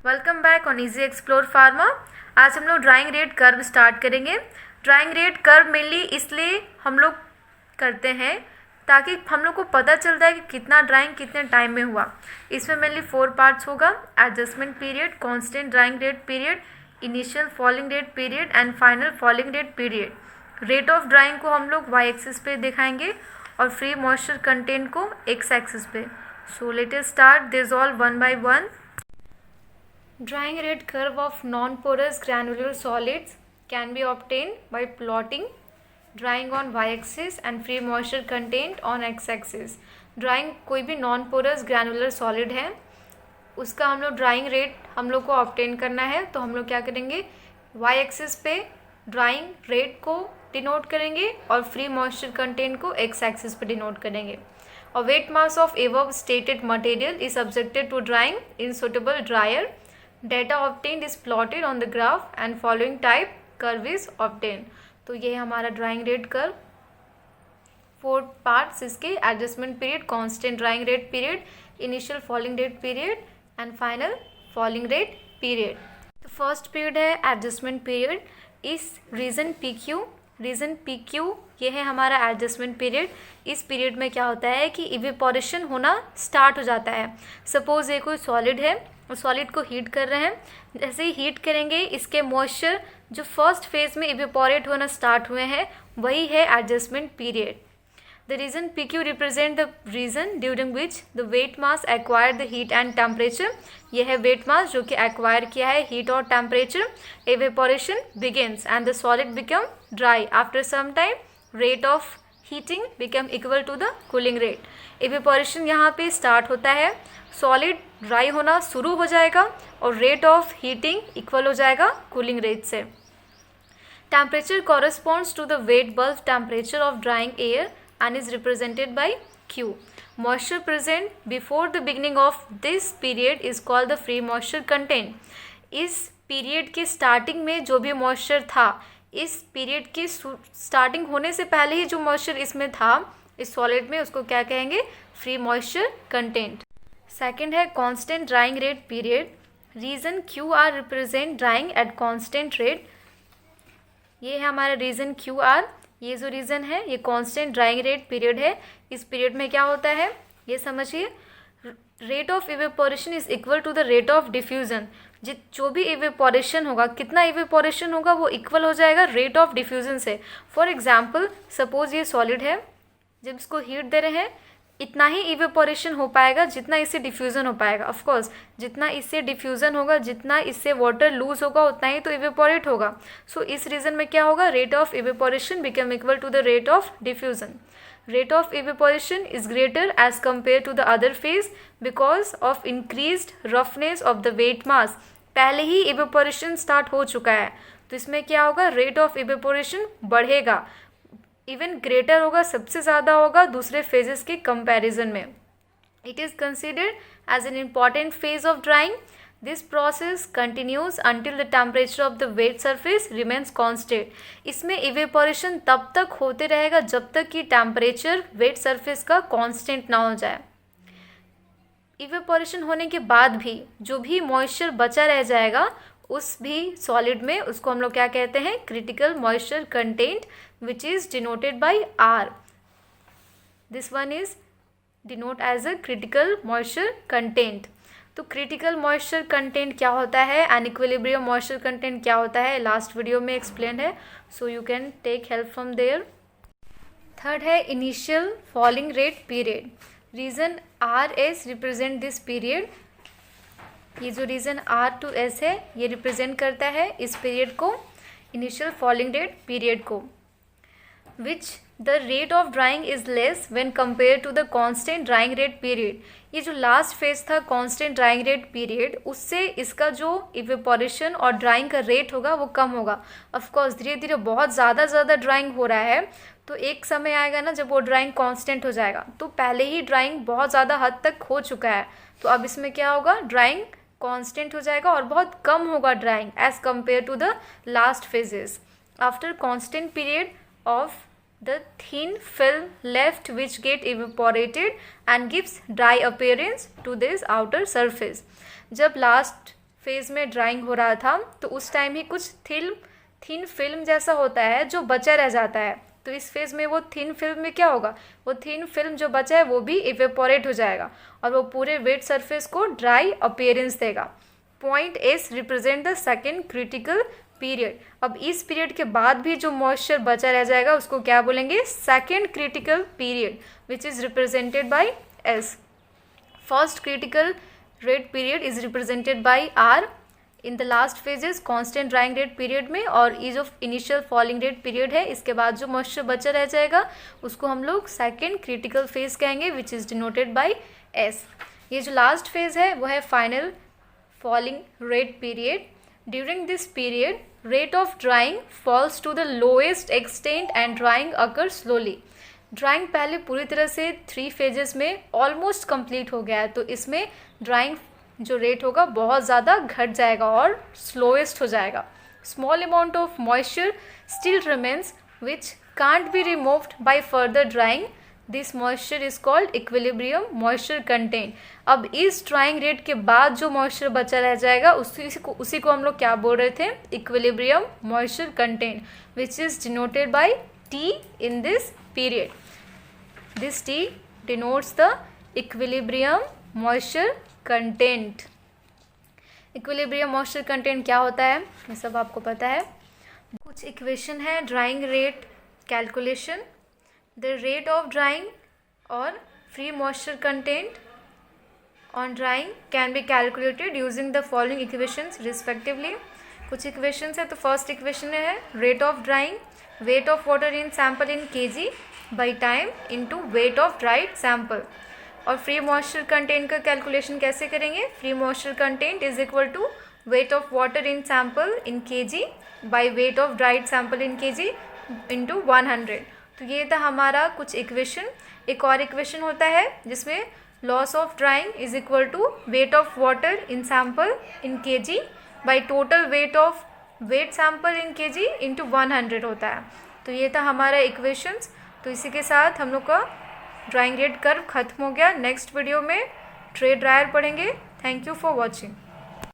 Welcome back on easy explore pharma. आज हम लोग ड्राइंग रेट कर्व स्टार्ट करेंगे। ड्राइंग रेट कर्व मेनली इसलिए हम लोग करते हैं ताकि हम लोग को पता चल जाए कि कितना ड्राइंग कितने टाइम में हुआ। इसमें मेनली 4 पार्ट्स होगा: adjustment period, constant drying rate period, initial falling rate period and final falling rate period. Rate of drawing को हम लोग वाई एक्सिस पे दिखाएंगे और फ्री मॉइस्चर कंटेंट को एक्स एक्सिस पे। So let us start this all one by one. Drying rate curve of non-porous granular solids can be obtained by plotting drying on y-axis and free moisture content on x-axis. Drying कोई भी non-porous granular solid है उसका हम लोग drawing rate हम लोग को obtain करना है, तो हम लोग क्या करेंगे, वाई एक्सिस पे ड्राइंग रेट को डिनोट करेंगे और फ्री मॉइस्चर कंटेंट को एक्स एक्सिस पे डिनोट करेंगे। और wet mass of above stated material is subjected to drying in suitable dryer. Data obtained is plotted on the graph and following type curve is obtained. तो ये हमारा drawing rate curve. 4 parts इसके: adjustment period, constant drying rate period, initial falling rate period and final falling rate period. तो first period है adjustment period. इस reason P Q ये है हमारा एडजस्टमेंट पीरियड। इस पीरियड में क्या होता है कि इवेपोरेशन होना स्टार्ट हो जाता है। सपोज ये कोई सॉलिड है और सॉलिड को हीट कर रहे हैं। जैसे ही हीट करेंगे इसके मॉइस्चर जो फर्स्ट फेज में इवेपोरेट होना स्टार्ट हुए हैं वही है adjustment period. The region P Q represent the region during which the wet mass acquire the heat and temperature. यह है वेट मास जो कि एक्वायर किया है हीट और temperature. Evaporation begins and the solid become dry after some time. Rate of heating become equal to the cooling rate. Evaporation यहाँ पे start होता है, सॉलिड ड्राई होना शुरू हो जाएगा और रेट ऑफ हीटिंग इक्वल हो जाएगा कूलिंग रेट से. Temperature corresponds to the wet bulb temperature of drying air and is represented by Q. Moisture present before the beginning of this period is called the free moisture content. इस period के starting में जो भी moisture था, इस period की starting होने से पहले ही जो मॉइस्चर इसमें था इस सॉलिड में, उसको क्या कहेंगे, फ्री मॉइस्चर कंटेंट. सेकेंड है constant drying rate period. Region Q R represent drying at constant rate. ये है हमारा रीजन क्यू आर. ये जो रीजन है ये कांस्टेंट ड्राइंग रेट पीरियड है. इस पीरियड में क्या होता है ये समझिए, rate of evaporation is equal to the rate of diffusion. जो भी इवेपोरेशन होगा, कितना इवेपोरेशन होगा वो इक्वल हो जाएगा रेट ऑफ डिफ्यूजन से. फॉर एग्जाम्पल सपोज ये सॉलिड है, जब इसको हीट दे रहे हैं इतना ही इवेपोरेशन हो पाएगा जितना इससे डिफ्यूज़न हो पाएगा. ऑफ कोर्स जितना इससे डिफ्यूज़न होगा, जितना इससे वाटर लूज होगा उतना ही तो इवेपोरेट होगा. सो इस रीजन में क्या होगा, rate of evaporation become equal to the rate of diffusion. Rate of evaporation is greater as compared to the other phase because of increased roughness of the weight mass. पहले ही evaporation start हो चुका है तो इसमें क्या होगा, rate of evaporation बढ़ेगा, even greater होगा, सबसे ज़्यादा होगा दूसरे phases के comparison में. It is considered as an important phase of drying. This process continues until the temperature of the wet surface remains constant. इसमें evaporation तब तक होते रहेगा जब तक कि टेम्परेचर वेट सरफेस का कांस्टेंट ना हो जाए. इवेपोरेशन होने के बाद भी जो भी मॉइस्चर बचा रह जाएगा उस भी सॉलिड में, उसको हम लोग क्या कहते हैं, critical moisture content, which is denoted by R. This one is denote as a critical moisture content. तो क्रिटिकल मॉइस्चर कंटेंट क्या होता है, एंड इक्विलिब्रियम मॉइस्चर कंटेंट क्या होता है, लास्ट वीडियो में एक्सप्लेन है, so you can take help from there. Third है initial falling rate period. Region R S represent this period. ये जो रीजन आर टू एस है ये रिप्रेजेंट करता है इस पीरियड को, इनिशियल फॉलिंग रेट पीरियड को, which the rate of drying is less when compare to the constant drying rate period. ये जो लास्ट फेज था कांस्टेंट ड्राइंग रेट पीरियड, उससे इसका जो इवेपोरेशन और ड्राइंग का रेट होगा वो कम होगा. ऑफकोर्स धीरे धीरे बहुत ज़्यादा ड्राइंग हो रहा है तो एक समय आएगा ना जब वो ड्राइंग कांस्टेंट हो जाएगा. तो पहले ही ड्राइंग बहुत ज़्यादा हद तक हो चुका है तो अब इसमें क्या होगा, ड्राइंग कांस्टेंट हो जाएगा और बहुत कम होगा drying as compare to the last phases. After constant period of the thin film left which get evaporated and gives dry appearance to this outer surface. जब लास्ट फेज़ में ड्राइंग हो रहा था, तो उस टाइम ही कुछ थिन फिल्म जैसा होता है जो बचा रह जाता है। तो इस फेज़ में वो थिन फिल्म में क्या होगा, वो थिन फिल्म जो बचा है वो भी इवेपोरेट हो जाएगा और वो पूरे वेट सरफेस को ड्राई अपीयरेंस देगा। Point S represent the second critical period. अब इस पीरियड के बाद भी जो मॉइस्चर बचा रह जाएगा उसको क्या बोलेंगे, second critical period, which is represented by S. First critical rate period is represented by R in the last phases constant drying rate period में, और ये जो इनिशियल फॉलिंग रेट पीरियड है इसके बाद जो मॉइस्चर बचा रह जाएगा उसको हम लोग सेकेंड क्रिटिकल फेज कहेंगे, which is denoted by S. ये जो लास्ट फेज है वो है final falling rate period. During this period rate of drying falls to the lowest extent and drying occur slowly. Drying पहले पूरी तरह से 3 फेजेस में ऑलमोस्ट कंप्लीट हो गया है, तो इसमें ड्राइंग जो रेट होगा बहुत ज़्यादा घट जाएगा और स्लोएस्ट हो जाएगा। Small amount of moisture still remains which can't be removed by further drawing. This moisture is called equilibrium moisture content. अब इस ड्राइंग रेट के बाद जो मॉइस्चर बचा रह जाएगा उसी को हम लोग क्या बोल रहे थे, equilibrium moisture content, which is denoted by T in this period. This T denotes the equilibrium moisture content. Equilibrium moisture content क्या होता है ये सब आपको पता है। कुछ इक्वेशन है drying rate calculation. The rate of drying और free moisture content on drying can be calculated using the following equations respectively. कुछ इक्वेशंस है, तो फर्स्ट इक्वेशन है rate of drying, weight of water in sample in kg by time into weight of dried sample. और free moisture content का calculation कैसे करेंगे, free moisture content is equal to weight of water in sample in KG by weight of dried sample in KG into 100। तो ये था हमारा कुछ equation. एक और इक्वेशन होता है जिसमें loss of drying is equal to weight of water in sample in KG by total weight of wet sample in KG into 100 होता है। तो ये था हमारा इक्वेशंस। तो इसी के साथ हम लोग का ड्राइंग रेट कर्व खत्म हो गया। नेक्स्ट वीडियो में ट्रे ड्रायर पढ़ेंगे। Thank you for watching.